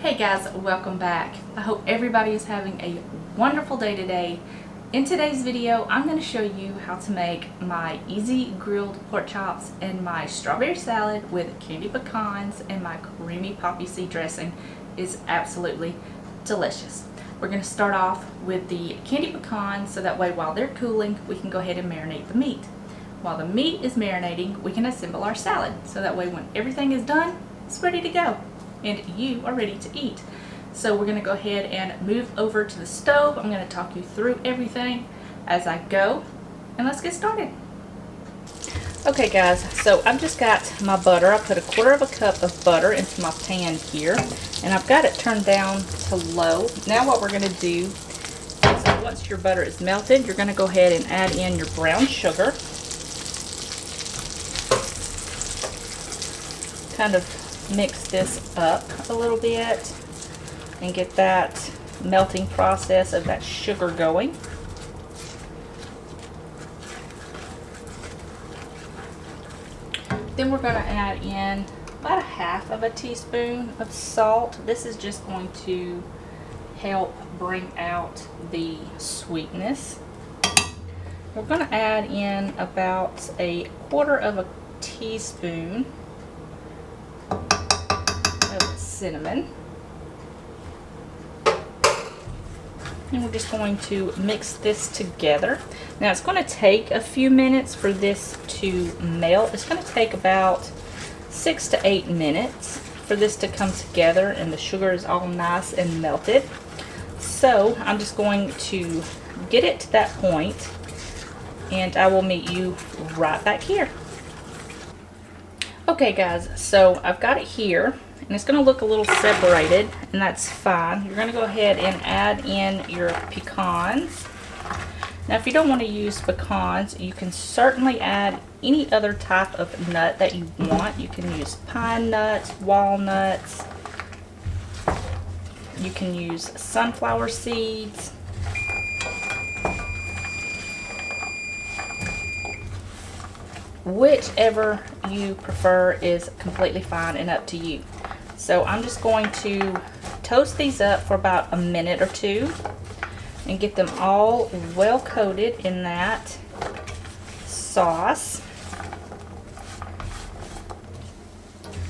Hey guys, welcome back. I hope everybody is having a wonderful day today. In today's video, I'm going to show you how to make my easy grilled pork chops and my strawberry salad with candy pecans and my creamy poppy seed dressing is absolutely delicious. We're going to start off with the candy pecans so that way while they're cooling, we can go ahead and marinate the meat. While the meat is marinating, we can assemble our salad so that way when everything is done, it's ready to go and you are ready to eat. So we're going to go ahead and move over to the stove. I'm going to talk you through everything as I go, and let's get started. Okay guys, so I've just got my butter. I put 1/4 cup of butter into my pan here, and I've got it turned down to low. Now what we're going to do is once your butter is melted, you're going to go ahead and add in your brown sugar. Kind of mix this up a little bit and get that melting process of that sugar going. Then we're going to add in about 1/2 teaspoon of salt. This is just going to help bring out the sweetness. We're going to add in about 1/4 teaspoon of cinnamon. And we're just going to mix this together. Now it's going to take a few minutes for this to melt. It's going to take about 6 to 8 minutes for this to come together and the sugar is all nice and melted. So I'm just going to get it to that point and I will meet you right back here. Okay guys, so I've got it here and it's going to look a little separated, and that's fine. You're going to go ahead and add in your pecans. Now if you don't want to use pecans, you can certainly add any other type of nut that you want. You can use pine nuts, walnuts, you can use sunflower seeds. Whichever you prefer is completely fine and up to you. So I'm just going to toast these up for about a minute or two and get them all well coated in that sauce.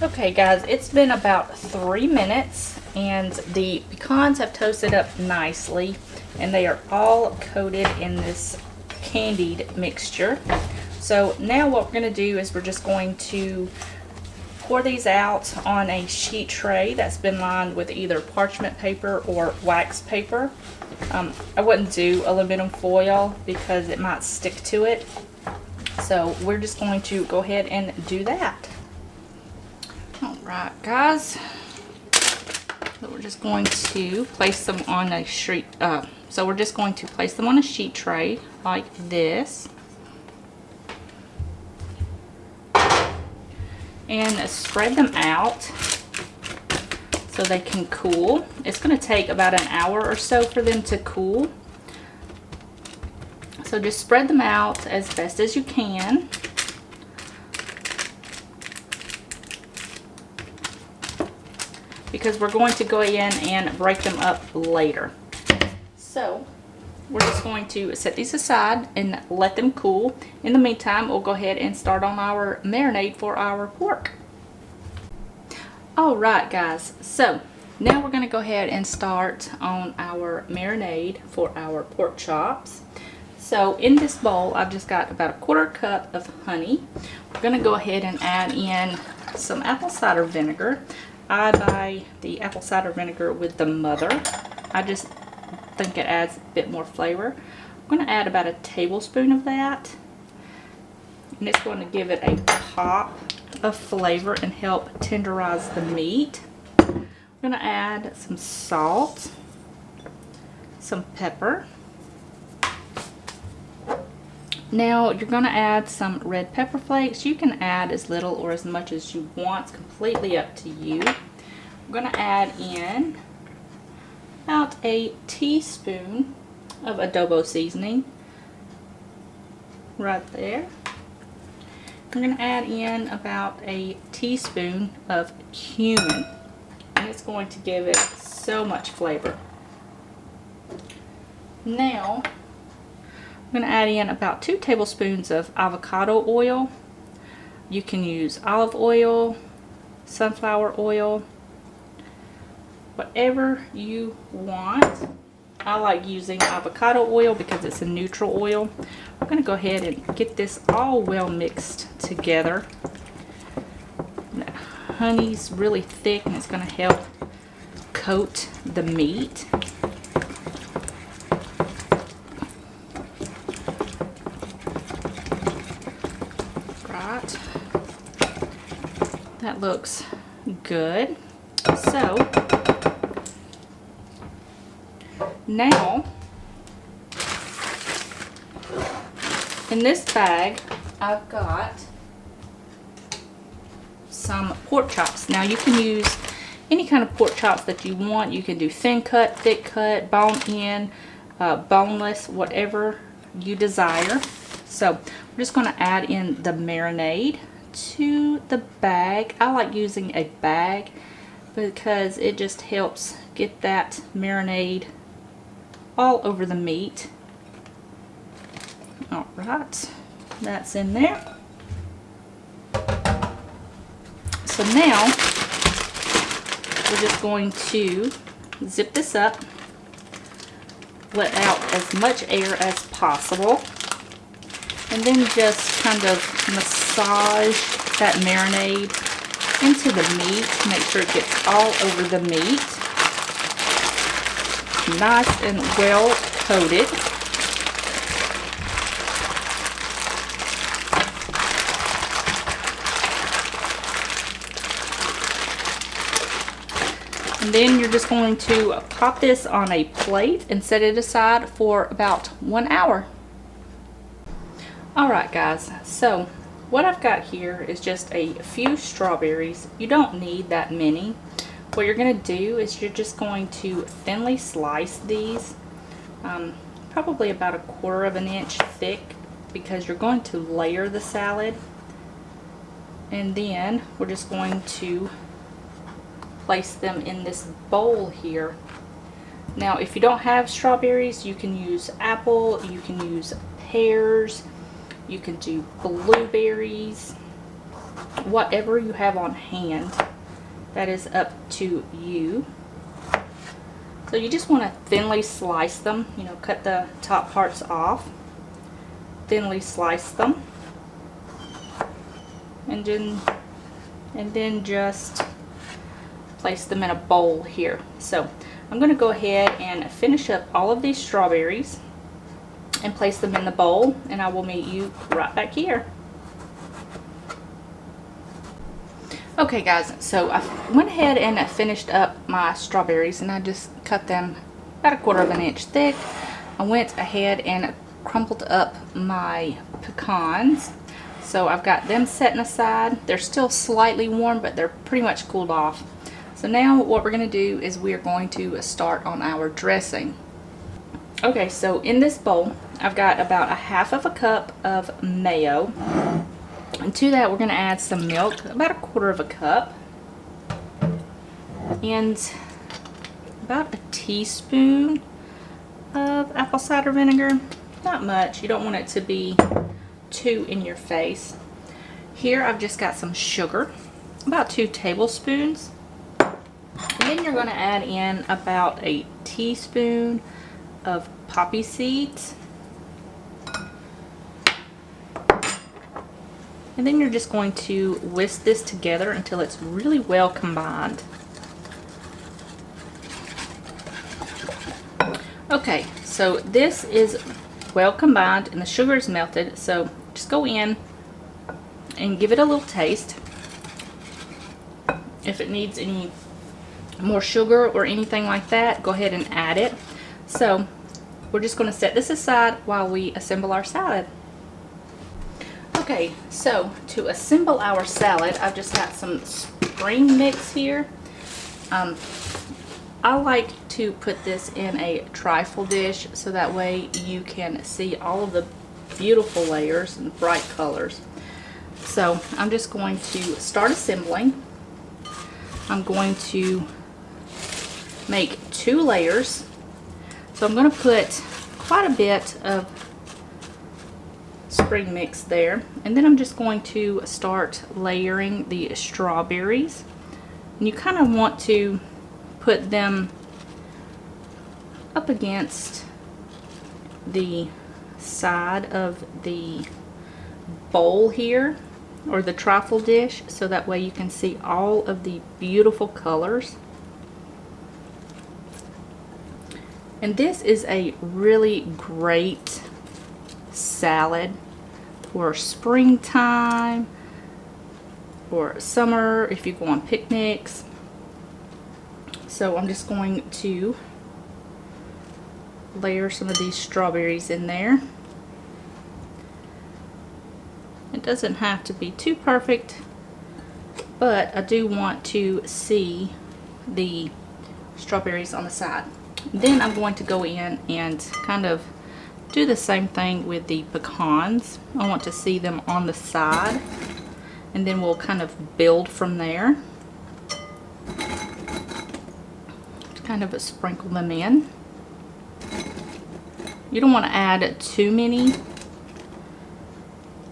Okay guys, it's been about 3 minutes and the pecans have toasted up nicely and they are all coated in this candied mixture. So now what we're going to do is we're just going to pour these out on a sheet tray that's been lined with either parchment paper or wax paper. I wouldn't do aluminum foil because it might stick to it. So we're just going to go ahead and do that. Alright guys, so we're just going to place them on a sheet. So we're just going to place them on a sheet tray like this. And spread them out so they can cool. It's going to take about an hour or so for them to cool. So just spread them out as best as you can. Because we're going to go in and break them up later. So we're just going to set these aside and let them cool. In the meantime, we'll go ahead and start on our marinade for our pork. Alright guys, so now we're going to go ahead and start on our marinade for our pork chops. So in this bowl, I've just got about 1/4 cup of honey. We're going to go ahead and add in some apple cider vinegar. I buy the apple cider vinegar with the mother. I just think it adds a bit more flavor. I'm going to add about 1 tablespoon of that, and it's going to give it a pop of flavor and help tenderize the meat. I'm going to add some salt, some pepper. Now you're going to add some red pepper flakes. You can add as little or as much as you want. It's completely up to you. I'm going to add in about 1 teaspoon of adobo seasoning right there. I'm going to add in about 1 teaspoon of cumin. And It's going to give it so much flavor. Now, I'm going to add in about 2 tablespoons of avocado oil. You can use olive oil, sunflower oil, whatever you want. I like using avocado oil because it's a neutral oil. I'm going to go ahead and get this all well mixed together. The honey's really thick and it's going to help coat the meat. Right. That looks good. So now, in this bag, I've got some pork chops. Now you can use any kind of pork chops that you want. You can do thin cut, thick cut, bone in, boneless, whatever you desire. So we're just going to add in the marinade to the bag. I like using a bag because it just helps get that marinade all over the meat. All right, that's in there. So now we're just going to zip this up, let out as much air as possible, and then just kind of massage that marinade into the meat. Make sure it gets all over the meat. Nice and well coated. And then you're just going to pop this on a plate and set it aside for about 1 hour. Alright guys, so what I've got here is just a few strawberries. You don't need that many. What you're going to do is you're just going to thinly slice these, probably about 1/4 inch thick, because you're going to layer the salad. And then we're just going to place them in this bowl here. Now if you don't have strawberries, you can use apple, you can use pears, you can do blueberries, whatever you have on hand. That is up to you. So you just want to thinly slice them, you know, cut the top parts off, thinly slice them, and then just place them in a bowl here. So I'm going to go ahead and finish up all of these strawberries and place them in the bowl, and I will meet you right back here. Okay guys, so I went ahead and finished up my strawberries, and I just cut them about 1/4 inch thick. I went ahead and crumpled up my pecans. So I've got them setting aside. They're still slightly warm, but they're pretty much cooled off. So now what we're going to do is we're going to start on our dressing. Okay, so in this bowl, I've got about 1/2 cup of mayo. And to that, we're going to add some milk, about 1/4 cup. And about a teaspoon of apple cider vinegar. Not much. You don't want it to be too in your face. Here I've just got some sugar, about 2 tablespoons. And then you're going to add in about a teaspoon of poppy seeds. And then you're just going to whisk this together until it's really well combined. Okay, so this is well combined and the sugar is melted, so just go in and give it a little taste. If it needs any more sugar or anything like that, go ahead and add it. So we're just going to set this aside while we assemble our salad. Okay, so to assemble our salad, I've just got some spring mix here. I like to put this in a trifle dish so that way you can see all of the beautiful layers and bright colors. So I'm just going to start assembling. I'm going to make 2 layers. So I'm going to put quite a bit of spring mix there, and then I'm just going to start layering the strawberries. And you kind of want to put them up against the side of the bowl here, or the trifle dish, so that way you can see all of the beautiful colors. And this is a really great salad for springtime or summer if you go on picnics. So I'm just going to layer some of these strawberries in there. It doesn't have to be too perfect, but I do want to see the strawberries on the side. Then I'm going to go in and kind of do the same thing with the pecans. I want to see them on the side, and then we'll kind of build from there. Kind of sprinkle them in. You don't want to add too many.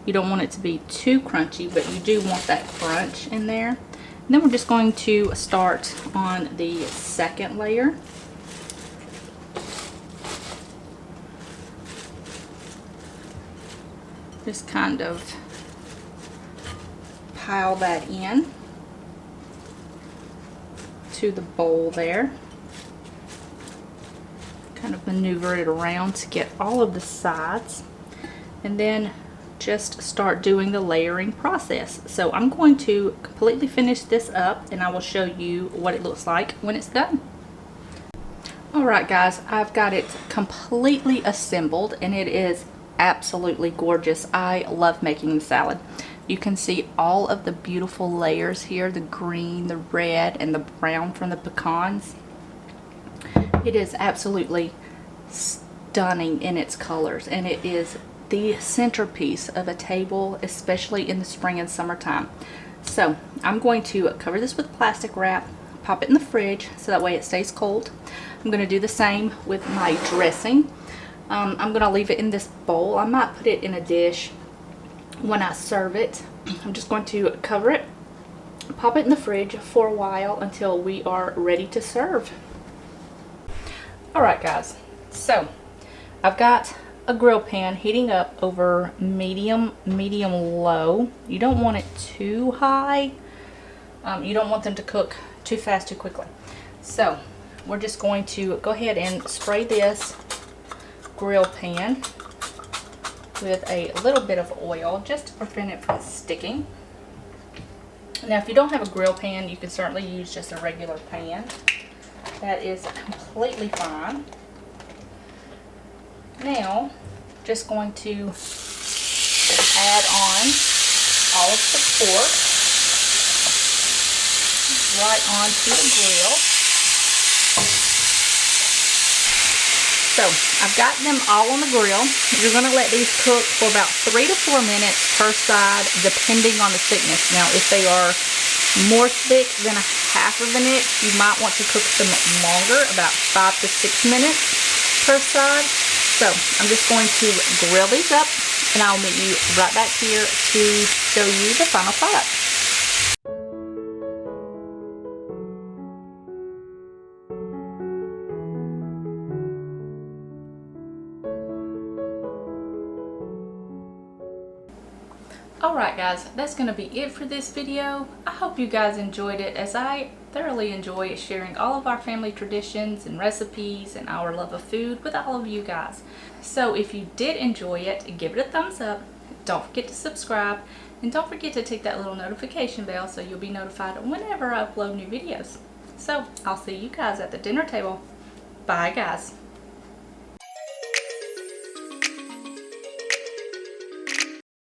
You don't want it to be too crunchy, but you do want that crunch in there. And then we're just going to start on the second layer. Just kind of pile that in to the bowl there. Kind of maneuver it around to get all of the sides, and then just start doing the layering process. So I'm going to completely finish this up, and I will show you what it looks like when it's done. Alright guys, I've got it completely assembled, and it is absolutely gorgeous. I love making the salad. You can see all of the beautiful layers here, the green, the red, and the brown from the pecans. It is absolutely stunning in its colors, and it is the centerpiece of a table, especially in the spring and summertime. So I'm going to cover this with plastic wrap, pop it in the fridge so that way it stays cold. I'm going to do the same with my dressing. I'm going to leave it in this bowl. I might put it in a dish when I serve it. I'm just going to cover it, pop it in the fridge for a while until we are ready to serve. Alright guys, so I've got a grill pan heating up over medium low. You don't want it too high. You don't want them to cook too fast too quickly. So we're just going to go ahead and spray this grill pan with a little bit of oil just to prevent it from sticking. Now if you don't have a grill pan, you can certainly use just a regular pan. That is completely fine. Now, just going to add on all of the pork right onto the grill. So, I've got them all on the grill. You're going to let these cook for about 3 to 4 minutes per side, depending on the thickness. Now, if they are more thick than a half of an inch, you might want to cook them longer, about 5 to 6 minutes per side. So I'm just going to grill these up, and I'll meet you right back here to show you the final product. Alright guys, that's going to be it for this video. I hope you guys enjoyed it, as I thoroughly enjoy sharing all of our family traditions and recipes and our love of food with all of you guys. So if you did enjoy it, give it a thumbs up. Don't forget to subscribe, and don't forget to tick that little notification bell so you'll be notified whenever I upload new videos. So I'll see you guys at the dinner table. Bye guys.